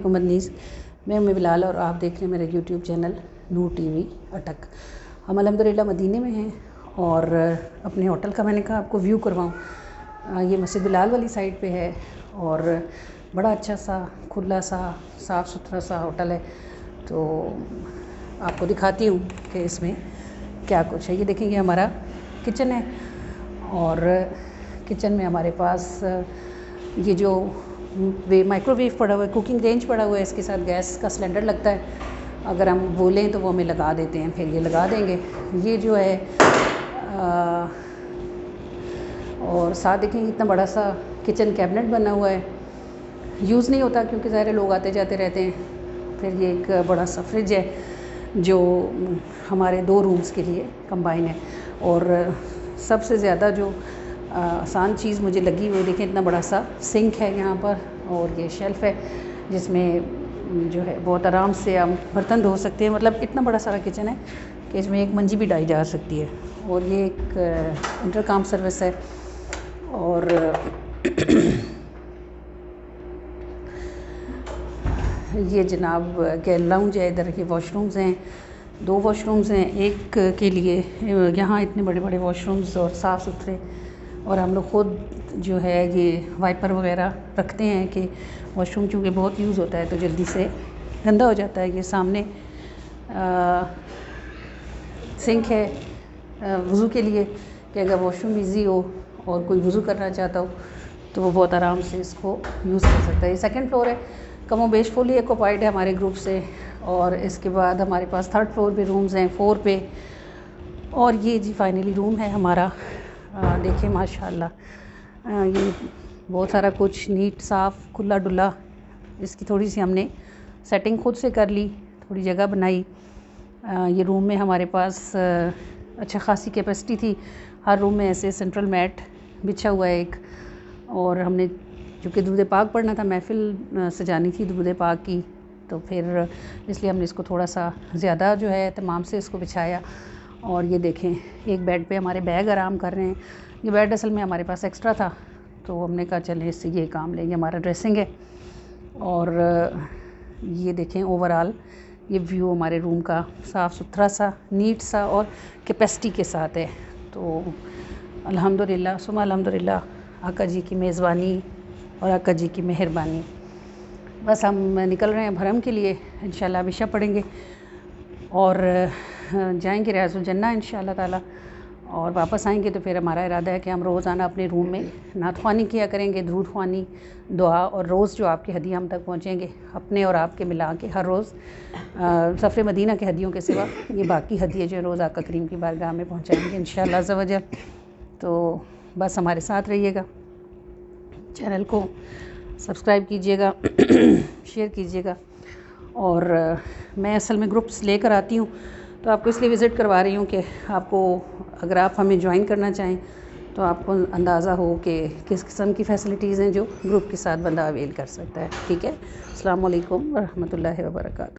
मदनीस। मैं उम्मे बिलाल और आप देख रहे हैं मेरे यूट्यूब चैनल नूर टीवी अटक। हम अल्हम्दुलिल्लाह मदीने में हैं और अपने होटल का मैंने कहा आपको व्यू करवाऊँ। ये मस्जिद बिलाल वाली साइड पे है और बड़ा अच्छा सा खुला सा साफ़ सुथरा सा होटल है। तो आपको दिखाती हूँ कि इसमें क्या कुछ है। ये देखेंगे हमारा किचन है और किचन में हमारे पास ये जो माइक्रोवेव पड़ा हुआ है, कुकिंग रेंज पड़ा हुआ है, इसके साथ गैस का सिलेंडर लगता है। अगर हम बोलें तो वो हमें लगा देते हैं, फिर ये लगा देंगे। ये जो है और साथ देखेंगे इतना बड़ा सा किचन कैबिनेट बना हुआ है, यूज़ नहीं होता क्योंकि ज़ाहिर लोग आते जाते रहते हैं। फिर ये एक बड़ा सा फ्रिज है जो हमारे 2 रूम्स के लिए कंबाइन है। और सबसे ज़्यादा जो आसान चीज़ मुझे लगी वो देखें, इतना बड़ा सा सिंक है यहाँ पर और ये शेल्फ़ है जिसमें जो है बहुत आराम से हम बर्तन धो सकते हैं। मतलब इतना बड़ा सारा किचन है कि इसमें एक मंजी भी डाली जा सकती है। और ये एक इंटरकॉम सर्विस है और ये जनाब के लाउंज है। इधर के वॉशरूम्स हैं, 2 वॉशरूम्स हैं। एक के लिए यहाँ इतने बड़े बड़े वॉशरूम्स और साफ़ सुथरे, और हम लोग ख़ुद जो है ये वाइपर वगैरह रखते हैं कि वॉशरूम चूँकि बहुत यूज़ होता है तो जल्दी से गंदा हो जाता है। ये सामने सिंक है वज़ू के लिए कि अगर वॉशरूम ईज़ी हो और कोई वज़ू करना चाहता हो तो वो बहुत आराम से इसको यूज़ कर सकता है। ये 2nd फ्लोर है, कमोबेश फुली ऑक्यूपाइड है हमारे ग्रुप से। और इसके बाद हमारे पास 3rd फ्लोर पे रूम्स हैं, 4 पे। और ये जी फाइनली रूम है हमारा। देखिए माशाल्लाह ये बहुत सारा कुछ नीट साफ़ खुला डुला। इसकी थोड़ी सी हमने सेटिंग खुद से कर ली, थोड़ी जगह बनाई। ये रूम में हमारे पास अच्छा खासी कैपेसिटी थी। हर रूम में ऐसे सेंट्रल मैट बिछा हुआ है एक। और हमने चूँकि दुरूद पाक पढ़ना था, महफ़िल सजानी थी दुरूद पाक की, तो फिर इसलिए हमने इसको थोड़ा सा ज़्यादा जो है तमाम से इसको बिछाया। और ये देखें एक बेड पे हमारे बैग आराम कर रहे हैं। ये बेड असल में हमारे पास एक्स्ट्रा था तो हमने कहा चलें इससे ये काम लेंगे। हमारा ड्रेसिंग है और ये देखें ओवरऑल ये व्यू हमारे रूम का साफ़ सुथरा सा नीट सा और कैपेसिटी के साथ है। तो अल्हम्दुलिल्लाह सुम्मा अल्हम्दुलिल्लाह आका जी की मेज़बानी और आका जी की मेहरबानी। बस हम निकल रहे हैं भरम के लिए, इंशाल्लाह अब इशा पढ़ेंगे और जाएंगे रियाज़ुल जन्ना इंशाल्लाह ताला। और वापस आएंगे तो फिर हमारा इरादा है कि हम रोज़ाना अपने रूम में नात ख़्वानी किया करेंगे, दुरूद ख़्वानी, दुआ और रोज़ जो आपकी हदिया हम तक पहुँचेंगे अपने और आपके मिला के हर रोज़ सफ़र मदीना के हदियों के सिवा ये बाकी हदिये जो रोज़ आका करीम की बारगाह में पहुँचाएँगे इंशाअल्लाह अज़्ज़ा वजल। तो बस हमारे साथ रहिएगा, चैनल को सब्सक्राइब कीजिएगा, शेयर कीजिएगा। और मैं असल में ग्रुप्स लेकर आती हूँ तो आपको इसलिए विज़िट करवा रही हूँ कि आपको अगर आप हमें ज्वाइन करना चाहें तो आपको अंदाज़ा हो कि किस किस्म की फ़ैसिलिटीज़ हैं जो ग्रुप के साथ बंदा अवेल कर सकता है। ठीक है। अस्सलाम वालेकुम व रहमतुल्लाहि व बरकातहू।